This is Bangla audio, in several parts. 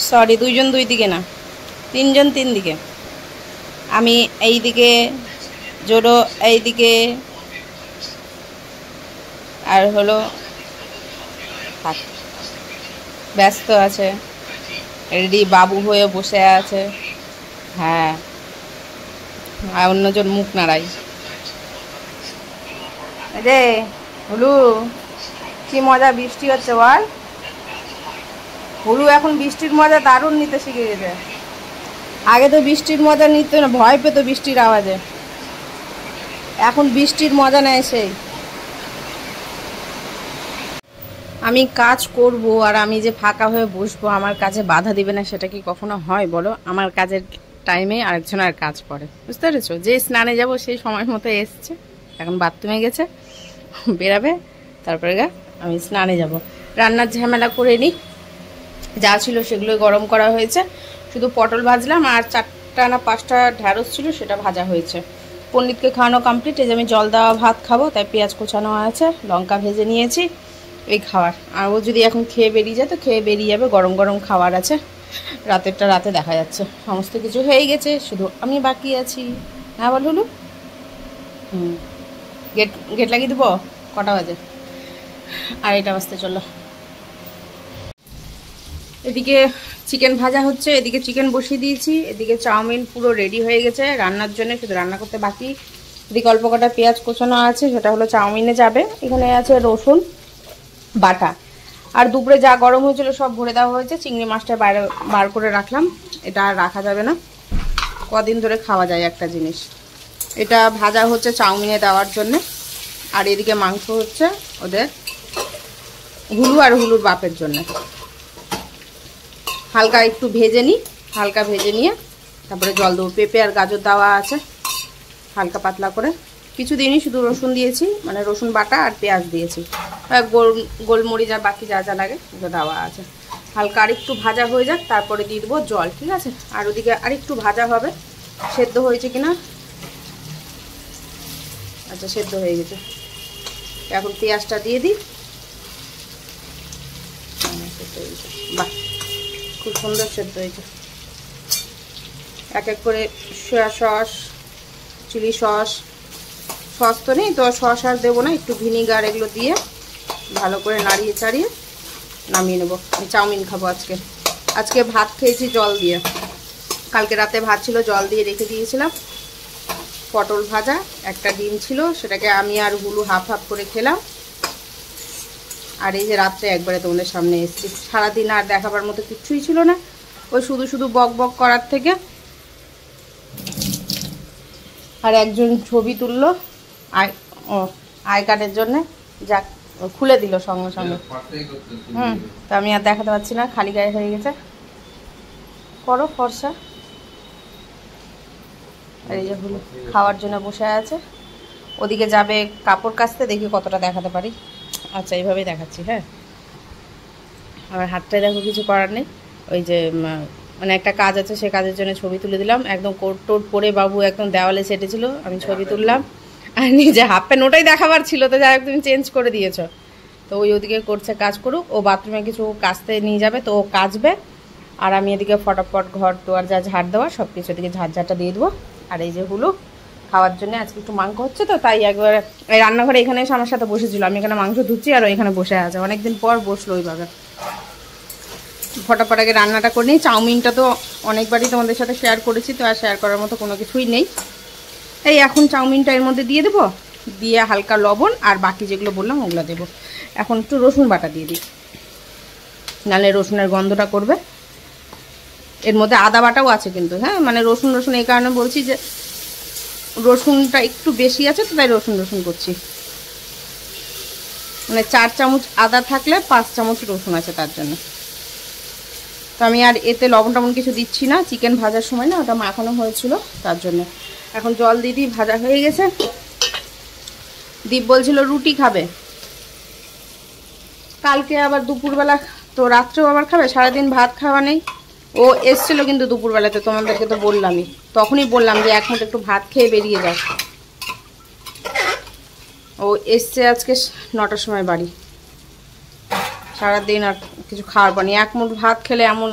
সরি, দুইজন দুই দিকে না, তিনজন তিন দিকে। আমি এই দিকে, জোড়ো এই দিকে, আর হলো থাক, ব্যস্ত আছে, রেডি বাবু হয়ে বসে আছে। হ্যাঁ, আর অন্যজন মুখ নাড়াই। রে হুলু, কি মজা বৃষ্টি হচ্ছে বল। হুলু এখন বৃষ্টির মজা দারুণ নিতে শিখে গেছে। আগে তো বৃষ্টির মজা নিত না, ভয় পেত বৃষ্টির আওয়াজে। এখন বৃষ্টির মজা নেয় সেই। আমি কাজ করব আর আমি যে ফাঁকা হয়ে বসবো, আমার কাজে বাধা দিবে না, সেটা কি কখনো হয় বলো? আমার কাজের টাইমে আরেকজনের কাজ পড়ে, বুঝতে পেরেছো? যে স্নানে যাব সেই সময় মতো এসছে, এখন বাথরুমে গেছে, বেরাবে, তারপরে আমি স্নানে যাব। রান্নার ঝামেলা করে নিই, যা ছিল সেগুলোই গরম করা হয়েছে, শুধু পটল ভাজলাম আর 4টা না 5টা ঢ্যাঁড়স ছিল, সেটা ভাজা হয়েছে। পণ্ডিতকে খাওয়ানো কমপ্লিট। এই যে আমি জল দেওয়া ভাত খাবো, তাই পেঁয়াজ কোচানো আছে, লঙ্কা ভেজে নিয়েছি, এই খাবার। আর ও যদি এখন খেয়ে বেরিয়ে যায় তো খেয়ে বেরিয়ে যাবে, গরম গরম খাবার আছে, রাতেরটা রাতে দেখা যাচ্ছে। সমস্ত কিছু হয়ে গেছে, শুধু আমি বাকি আছি। হ্যাঁ বল হলু। গেট গেট লাগিয়ে দেবো? কটা বাজে? 2:30 বাজতে চলো। এদিকে চিকেন ভাজা হচ্ছে, এদিকে চিকেন বসিয়ে দিয়েছি, এদিকে চাউমিন পুরো রেডি হয়ে গেছে রান্নার জন্য, শুধু রান্না করতে বাকি। এদিকে অল্প কটা পেঁয়াজ কোচানো আছে, সেটা হলো চাউমিনে যাবে। এখানে আছে রসুন বাটা, আর দুপুরে যা গরম হয়েছিল সব ভরে দেওয়া হয়েছে। চিংড়ি মাছটা বাইরে বার করে রাখলাম, এটা আর রাখা যাবে না, কদিন ধরে খাওয়া যায় একটা জিনিস। এটা ভাজা হচ্ছে চাউমিনে দেওয়ার জন্য। আর এদিকে মাংস হচ্ছে ওদের হুলু আর হুলুর বাপের জন্য। হালকা একটু ভেজে নিই, হালকা ভেজে নিয়ে তারপরে জল দেবো। পেঁপে আর গাজর দেওয়া আছে হালকা পাতলা করে। কিছু দিনই শুধু রসুন দিয়েছি, মানে রসুন বাটা আর পেঁয়াজ দিয়েছি, গোলমরিচ আর বাকি যা যা লাগে সেটা দেওয়া আছে। হালকা আর একটু ভাজা হয়ে যাক, তারপরে দিয়ে দেবো জল, ঠিক আছে? আর ওদিকে আর একটু ভাজা হবে, সেদ্ধ হয়েছে কিনা। আচ্ছা, সেদ্ধ হয়ে গেছে। এখন পেঁয়াজটা দিয়ে দিই। বাহ, খুব সুন্দর সেদ্ধ হয়েছে। এক এক করে soya sauce, chilli sauce, sauce তো নেই তো সস আর দেবো না, একটু ভিনিগার এগুলো দিয়ে ভালো করে নাড়িয়ে চাড়িয়ে নামিয়ে নেবো। আমি চাউমিন খাবো আজকে। আজকে ভাত খেয়েছি জল দিয়ে, কালকে রাতে ভাত ছিল জল দিয়ে রেখে দিয়েছিলাম। পটল ভাজা, একটা ডিম ছিল, সেটাকে আমি আর হুলু হাফ হাফ করে খেলাম। আর এই যে রাত্রে একবারে তোমাদের সামনে এসেছি। সারাদিন আর দেখাবার মতো কিচ্ছুই ছিল না, ওই শুধু শুধু বক বক করার থেকে। আর একজন ছবি তুললো আই কার্ডের জন্যে, যাক খুলে দিল সঙ্গে সঙ্গে। তা আমি আর দেখাতে পারছি না, খালি গায়ে হয়ে গেছে। করো ফর্সা। আর এই যে হলো খাওয়ার জন্য বসে আছে, ওদিকে যাবে কাপড় কাচতে, দেখি কতটা দেখাতে পারি। আচ্ছা, এইভাবেই দেখাচ্ছি। হ্যাঁ, আমার হাতটায় দেখো, কিছু করার নেই। ওই যে মানে একটা কাজ আছে, সে কাজের জন্য ছবি তুলে দিলাম। একদম কোট টোট পরে বাবু একদম দেওয়ালে সেটেছিল, আমি ছবি তুললাম। আর নিজে হাফ প্যান্ট ওটাই দেখাবার ছিল, তো যাই হোক তুমি চেঞ্জ করে দিয়েছো। তো ওই ওদিকে করছে, কাজ করুক। ও বাথরুমে কিছু কাচতে নিয়ে যাবে, তো ও কাচবে। আর আমি এদিকে ফটাফট ঘর টোয়ার যা ঝাড় দেওয়া সব কিছু এদিকে ঝাড়ঝাড়টা দিয়ে দেবো। আর এই যে হুলু খাওয়ার জন্য আজকে একটু মাংস হচ্ছে, তো তাই একবার এই রান্নাঘরে এখানে এসে আমার সাথে বসেছিল। আমি এখানে মাংস ধুচ্ছি আর এখানে বসে আছে, অনেকদিন পর বসলো ওইভাবে। ফটাফট আগে রান্নাটা করে নিই। চাউমিনটা তো অনেকবারই তোমাদের সাথে শেয়ার করেছি, তো আর শেয়ার করার মতো কোনো কিছুই নেই। এই এখন চাউমিনটা এর মধ্যে দিয়ে দেবো, দিয়ে হালকা লবণ আর বাকি যেগুলো বললাম ওগুলো দেবো। এখন একটু রসুন বাটা দিয়ে দিই, নাহলে রসুনের গন্ধটা করবে। এর মধ্যে আদা বাটাও আছে কিন্তু, হ্যাঁ, মানে রসুন রসুন এই কারণে বলছি যে রসুনটা একটু বেশি আছে, তো তাই রসুন রসুন করছি। মানে 4 চামচ আদা থাকলে 5 চামচ রসুন আছে, তার জন্য। তো আমি আর এতে লবণ টবণ কিছু দিচ্ছি না, চিকেন ভাজার সময় না ওটা মাখানো হয়েছিল, তার জন্য। এখন জল দিয়ে দিই, ভাজা হয়ে গেছে। দীপ বলছিল রুটি খাবে কালকে, আবার দুপুরবেলা তো রাত্রেও আবার খাবে, সারাদিন ভাত খাওয়া নেই। ও এসছিল কিন্তু দুপুরবেলাতে, তোমাদেরকে তো বললামই, তখনই বললাম যে 1 মুঠ একটু ভাত খেয়ে বেরিয়ে যাও। ও এসছে আজকে 9টার সময় বাড়ি, সারাদিন আর কিছু খাওয়ার পানি। 1 মুঠ ভাত খেলে এমন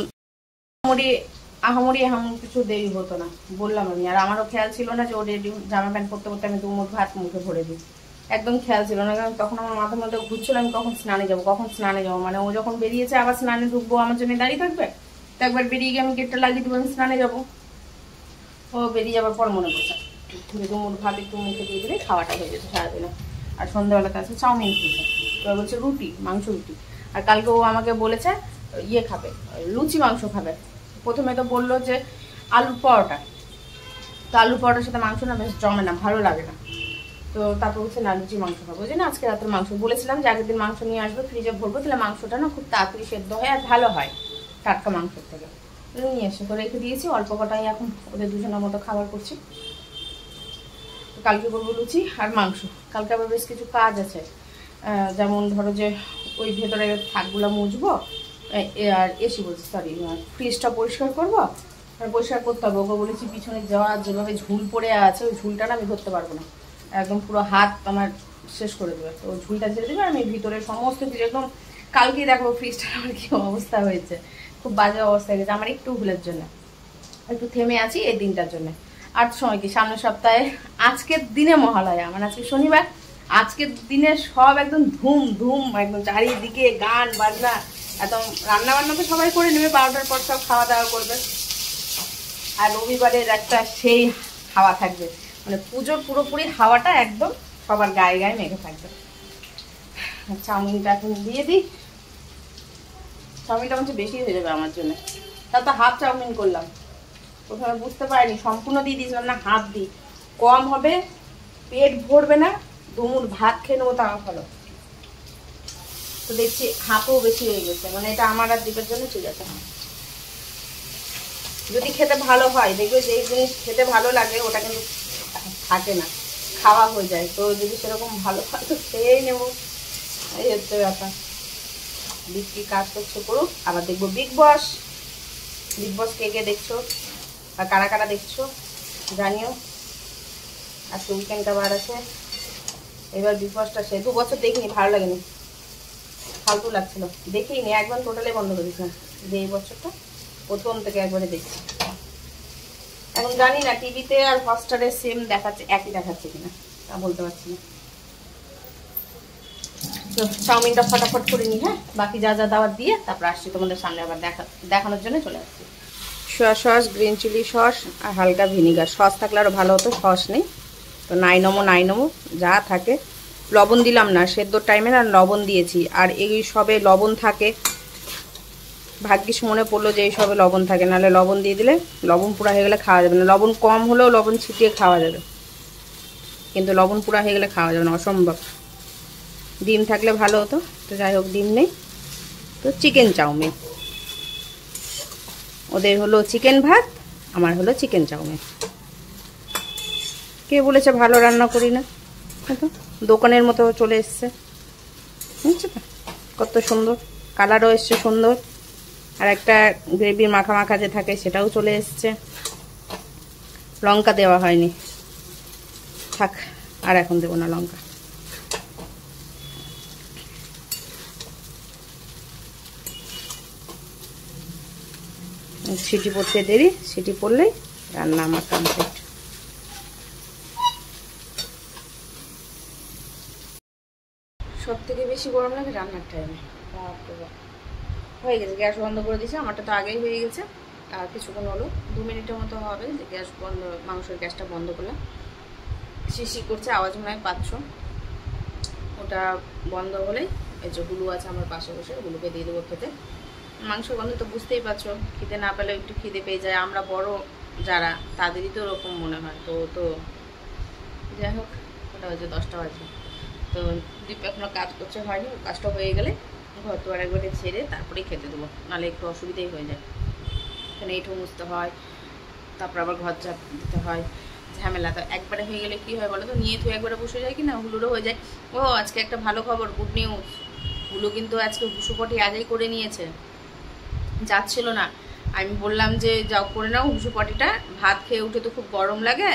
আহামরি এমন কিছু দেরি হতো না, বললাম আমি। আর আমারও খেয়াল ছিল না যে ও রেডি জামা প্যান্ট পরতে পরতে আমি 2 মুঠ ভাত মুখে ভরে দিই, একদম খেয়াল ছিল না। কারণ তখন আমার মাথার মধ্যে ঘুরছিল আমি কখন স্নানে যাবো, কখন স্নানে যাবো। মানে ও যখন বেরিয়েছে আবার স্নানে ঢুকবো, আমার জন্য দাঁড়িয়ে থাকবে। তো একবার বেরিয়ে গিয়ে আমি গেটটা লাগিয়ে দেবো, আমি স্নানে যাবো। ও বেরিয়ে যাবার পর মনে পড়ছে যে 2 মুঠ ভাত একটু মুখে দিয়ে দিলে খাওয়াটা হয়ে যেত সারাদিনে। আর সন্ধ্যাবেলাতে আছে চাউমিন খেয়েছে, এবার বলছে রুটি, মাংস রুটি। আর কালকে ও আমাকে বলেছে ইয়ে খাবে, লুচি মাংস খাবে। প্রথমে তো বললো যে আলুর পরোটা, তো আলুর পরোটার সাথে মাংস না বেশ জমে না, ভালো লাগে না। তো তারপর বলছে না লুচি মাংস খাবো, যে না আজকে রাতের মাংস। বলেছিলাম যে আগের দিন মাংস নিয়ে আসবো, ফ্রিজে ভরবো, তাহলে মাংসটা না খুব তাড়াতাড়ি সেদ্ধ হয় আর ভালো হয় টাটকা মাংসের থেকে। নিয়ে এসে তো রেখে দিয়েছি, অল্প কটাই এখন ওদের দুজনের মতো খাবার করছি। কালকে করবো লুচি আর মাংস। কালকে আবার বেশ কিছু কাজ আছে, যেমন ধরো যে ওই ভেতরে থাকগুলো মুছবো, আর এসি বলছি সরি, ফ্রিজটা পরিষ্কার করবো। পরিষ্কার করতে হবে, ওকে বলেছি পিছনে যাওয়া যেভাবে ঝুল পড়ে আছে ওই ঝুলটা না আমি ধরতে পারবো না, একদম পুরো হাত আমার শেষ করে দেবে। তো ঝুলটা ছেড়ে দেবে, আমি ভিতরে সমস্ত কিছু একদম, কালকেই দেখো ফ্রিজটা আমার কি অবস্থা হয়েছে, খুব বাজে অবস্থা হয়ে গেছে আমার একটু ভুলের জন্য। একটু থেমে আছি এই দিনটার জন্য। আর সময় কি সামনের সপ্তাহে আজকের দিনে মহালয়া, মানে আজকে শনিবার, আজকের দিনে সব একদম ধুম ধুম, একদম চারিদিকে গান বাজনা, একদম রান্না বান্না তো সবাই করে নেবে, 12টার পর সব খাওয়া দাওয়া করবে। আর রবিবারের একটা সেই হাওয়া থাকবে, মানে পুজোর পুরোপুরি হাওয়াটা একদম সবার গায়ে গায়ে মেঘে থাকবে। চাউমিনটা এখন দিয়ে দিই, চাউমিনটা হচ্ছে বেশি হয়ে যাবে আমার জন্য, তাও তো হাফ চাউমিন করলাম। প্রথমে বুঝতে পারিনি, সম্পূর্ণ দিয়ে দিয়েছিলাম না, হাফ দিই, কম হবে, পেট ভরবে না, 2 মুঠ ভাত খেয়ে নেবো, তাও ভালো। তো দেখছি হাফও বেশি হয়ে গেছে, মানে এটা আমার আর দ্বীপের জন্য ঠিক আছে। যদি খেতে ভালো হয়, দেখবে যে জিনিস খেতে ভালো লাগে ওটা কিন্তু থাকে না, খাওয়া হয়ে যায়। তো যদি সেরকম ভালো হয় তো খেয়েই নেবো, এই হচ্ছে ব্যাপার। বিক্রি কাজ করছে করুক, আবার দেখবো বিগ বস। বিগ বস কে কে দেখছো আর কারা কারা দেখছো জানিও। আজকে উইকেন্ডটা বার আছে, এবার বিগ বসটা সে 2 বছর দেখিনি, ভালো লাগেনি, ফালতু লাগছিল, দেখিনি, একবার টোটালি বন্ধ করেছিলাম। যে এই বছরটা প্রথম থেকে একবারে দেখছি। এখন জানি না টিভিতে আর হটস্টারে সেম দেখাচ্ছে, একই দেখাচ্ছে কিনা তা বলতে পারছি না। তো চাউমিনটা ফটাফট করে নিই, হ্যাঁ, বাকি যা যা দাওয়ার দিয়ে তারপর আসছি তোমাদের সামনে আবার দেখানোর জন্য চলে আসছি। Soya sauce, green chilli sauce আর হালকা ভিনিগার। সস থাকলে আরও ভালো হতো, সস নেই, তো নাই নমো যা থাকে। লবণ দিলাম না, সেদ্ধর টাইমে না লবণ দিয়েছি, আর এই সবে লবণ থাকে, ভাগ্যিস মনে পড়লো যে এই সবে লবণ থাকে, নাহলে লবণ দিয়ে দিলে লবণ পুরা হয়ে গেলে খাওয়া যাবে না। লবণ কম হলেও লবণ ছিটিয়ে খাওয়া যাবে, কিন্তু লবণ পুরা হয়ে গেলে খাওয়া যাবে না, অসম্ভব। ডিম থাকলে ভালো হতো, তো যাই হোক ডিম নেই। তো চিকেন চাউমিন, ওদের হলো চিকেন ভাত, আমার হলো চিকেন চাউমিন। কে বলেছে ভালো রান্না করি না, তো দোকানের মতো চলে এসছে, বুঝছো তো, কত সুন্দর কালারও এসছে সুন্দর। আর একটা গ্রেভি মাখা মাখা যে থাকে সেটাও চলে এসছে, লঙ্কা দেওয়া হয়নি, থাক আর এখন দেবো না লঙ্কা। সিটি পড়তে দেরি, সিটি পড়লেই রান্না আমার কমপ্লিট। সব থেকে বেশি গরম লাগে রান্নার টাইমে, হয়ে গেছে, গ্যাস বন্ধ করে দিয়েছে, আমারটা তো আগেই হয়ে গেছে। আর কিছুক্ষণ হলো, 2 মিনিটের মতো হবে যে গ্যাস বন্ধ, মাংসের গ্যাসটা বন্ধ করলাম। শিশি করছে, আওয়াজ মনে হয় পাচ্ছ, ওটা বন্ধ হলেই এই যে হুলু আছে আমার পাশে বসে, হুলুকে দিয়ে দেবো খেতে। মাংস বন্ধ তো বুঝতেই পারছো, খিদে না পেলে একটু খিদে পেয়ে যায়, আমরা বড় যারা তাদেরই তো ওরকম মনে হয়। তো যাই হোক, ওটা হচ্ছে 10টা বাজে, তো দীপ এখনো কাজ করছে, হয়নি, কাজটা হয়ে গেলে ঘর তো আর একবারে ছেড়ে তারপরেই খেতে দেবো, নাহলে একটু অসুবিধাই হয়ে যায়। এখানে এঁঠো মুছতে হয়, তারপর আবার ঘর ঝাঁপ দিতে হয়, ঝামেলা। তো একবারে হয়ে গেলে কী হয় বলো তো, নিয়ে তো একবারে বসে যায় কি না, হুলুরও হয়ে যায়। ও আজকে একটা ভালো খবর, গুড নিউজ, হুলু কিন্তু আজকে হুসুপটি আগেই করে নিয়েছে, যাচ্ছিল না। আমি বললাম যে যাও করে নাও হুসুপটিটা, ভাত খেয়ে উঠে তো খুব গরম লাগে,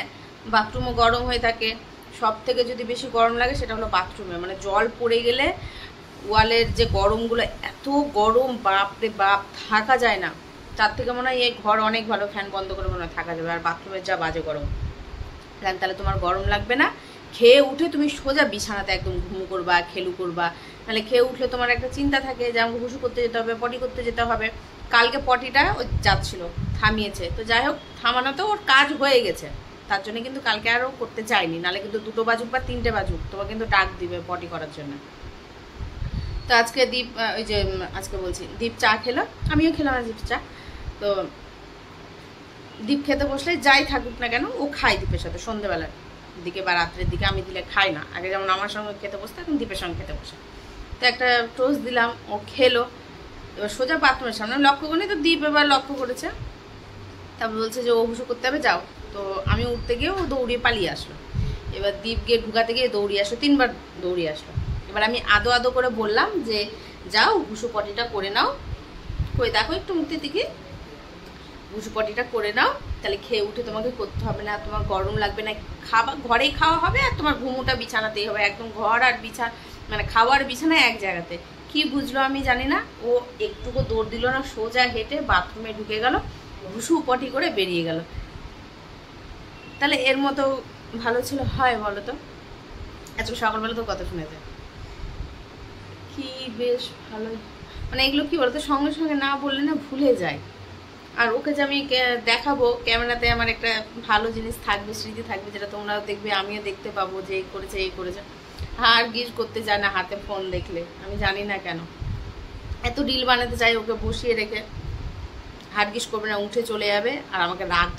বাথরুমও গরম হয়ে থাকে, সব থেকে যদি বেশি গরম লাগে সেটা হলো বাথরুমে, মানে জল পড়ে গেলে ওয়ালের যে গরমগুলো, এত গরম বাপরে বাপ, থাকা যায় না। তার থেকে মনে হয় এই ঘর অনেক ভালো, ফ্যান বন্ধ করে মনে হয় থাকা যাবে। আর বাথরুমের যা বাজে গরম, তাহলে তোমার গরম লাগবে না। খেয়ে উঠে তুমি সোজা বিছানাতে একদম ঘুমু করবা, খেলু করবা। তাহলে খেয়ে উঠলে তোমার একটা চিন্তা থাকে যে আমাকে হুসু করতে যেতে হবে, পটি করতে যেতে হবে। কালকে পটিটা ও যাচ্ছিল, থামিয়েছে, তো যাই হোক থামানো তো ওর কাজ হয়ে গেছে, তার জন্য কিন্তু কালকে আরও করতে চাইনি, নাহলে কিন্তু 2টো বাজুক বা 3টে বাজুক তোমার কিন্তু ডাক দিবে পটি করার জন্য। তো আজকে দীপ, ওই যে আজকে বলছি দীপ চা খেলো, আমিও খেলাম না দীপ চা। তো দীপ খেতে বসলে যাই থাকুক না কেন ও খায় দীপের সাথে, সন্ধ্যেবেলার দিকে বা রাত্রের দিকে আমি দিলে খাই না। আগে যেমন আমার সঙ্গে খেতে বসতো, এখন দীপের সঙ্গে খেতে বসে। তো একটা টোস্ট দিলাম, ও খেলো। এবার সোজা বাথরুমের সামনে লক্ষ্য করিনি, তো দীপ এবার লক্ষ্য করেছে, তারপর বলছে যে ও হুসু করতে হবে যাও। তো আমি উঠতে গিয়ে ও দৌড়িয়ে পালিয়ে আসলো। এবার দীপ গিয়ে ঢুকাতে গিয়ে দৌড়িয়ে আসলো, 3বার দৌড়িয়ে আসলো। এবার আমি আদো আদো করে বললাম যে যাও হুসু পটিটা করে নাও, কই দেখো একটু মুখের দিকে, হুসু পটিটা করে নাও, তাহলে খেয়ে উঠে তোমাকে করতে হবে না, তোমার গরম লাগবে না, খাবার ঘরেই খাওয়া হবে, আর তোমার ঘুমোটা বিছানাতেই হবে, একদম ঘর আর বিছানা মানে খাওয়ার বিছানা এক জায়গাতে। কি বুঝলো আমি জানি না, ও একটুকু দৌড় দিল না, সোজা হেঁটে বাথরুমে ঢুকে গেল, হুসু পটি করে বেরিয়ে গেল। তাহলে এর মতো ভালো ছিল হয় বলো তো? আজকে সকালবেলা তো কথা শুনে যায় কি বেশ ভালো, মানে এগুলো কি বলতো সঙ্গে সঙ্গে না বললে না ভুলে যায়। আর ওকে যে আমি দেখাবো ক্যামেরাতে, আমার একটা ভালো জিনিস থাকবে, স্মৃতি থাকবে, যেটা তোমরাও দেখবে, আমিও দেখতে পাবো যে এই করেছে এই করেছে। আর গিজ করতে যায় না হাতে ফোন দেখলে, আমি জানি না কেন এত রিল বানাতে চাই, ওকে বসিয়ে রেখে হাটগিস করবে না, উঠে চলে যাবে আর আমাকে রাগ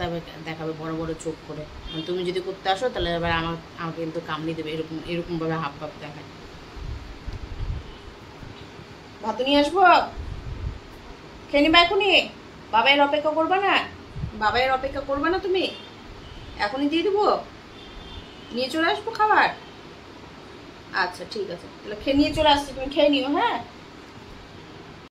দেখাবে বড় বড় চোখ করে, তুমি যদি করতে আসো তাহলে এবার আমাকে কিন্তু কামড়ি দেবে, এরকম ভাবে হাব ভাব দেখায়। ভাত নিয়ে আসবো, খেয়ে নিবা এখনই? বাবাইয়ের অপেক্ষা করবা না? বাবাইয়ের অপেক্ষা করবা না তুমি? এখনই দিয়ে দেবো, নিয়ে চলে আসবো খাবার। আচ্ছা ঠিক আছে, তাহলে খেয়ে নিয়ে চলে আসছি, তুমি খেয়ে নিও। হ্যাঁ।